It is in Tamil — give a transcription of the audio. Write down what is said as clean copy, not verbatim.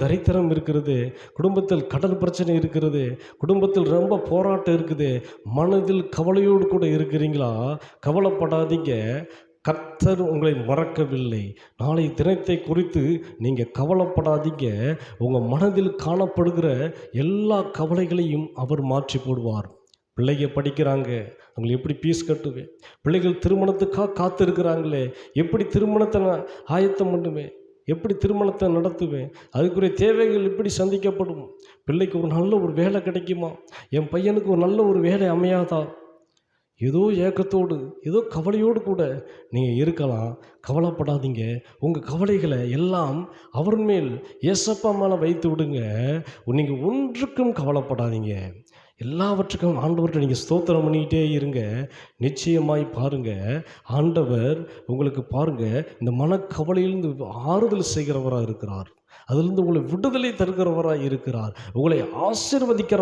தரித்திரம் இருக்கிறது, குடும்பத்தில் கடன் பிரச்சனை இருக்கிறது, குடும்பத்தில் ரொம்ப போராட்டம் இருக்குது, மனதில் கவலையோடு கூட இருக்கிறீங்களா? கவலைப்படாதீங்க. கர்த்தர் உங்களை மறக்கவில்லை. நாளை தினத்தை குறித்து நீங்கள் கவலைப்படாதீங்க. உங்கள் மனதில் காணப்படுகிற எல்லா கவலைகளையும் அவர் மாற்றி போடுவார். பிள்ளைங்க படிக்கிறாங்க, அவங்களை எப்படி ஃபீஸ் கட்டுவேன்? பிள்ளைகள் திருமணத்துக்காக காத்திருக்கிறாங்களே, எப்படி திருமணத்தை நான் ஆயத்தம் பண்ணுவேன்? எப்படி திருமணத்தை நடத்துவேன்? அதுக்குரிய தேவைகள் எப்படி சந்திக்கப்படும்? பிள்ளைக்கு ஒரு நல்ல ஒரு வேலை கிடைக்குமா? என் பையனுக்கு ஒரு நல்ல ஒரு வேலை அமையாதா? ஏதோ ஏக்கத்தோடு, ஏதோ கவலையோடு கூட நீங்கள் இருக்கலாம். கவலைப்படாதீங்க. உங்கள் கவலைகளை எல்லாம் அவர் மேல், ஏசப்பா மேலே வைத்து விடுங்க. நீங்கள் ஒன்றுக்கும் கவலைப்படாதீங்க. எல்லாவற்றுக்கும் ஆண்டவர்கிட்ட நீங்கள் ஸ்தோத்திரம் பண்ணிக்கிட்டே இருங்க. நிச்சயமாய் பாருங்கள், ஆண்டவர் உங்களுக்கு பாருங்கள், இந்த மனக்கவலையிலிருந்து ஆறுதல் செய்கிறவராக இருக்கிறார். அதிலிருந்து உங்களை விடுதலை தருகிறவராக இருக்கிறார். உங்களை ஆசீர்வதிக்கிற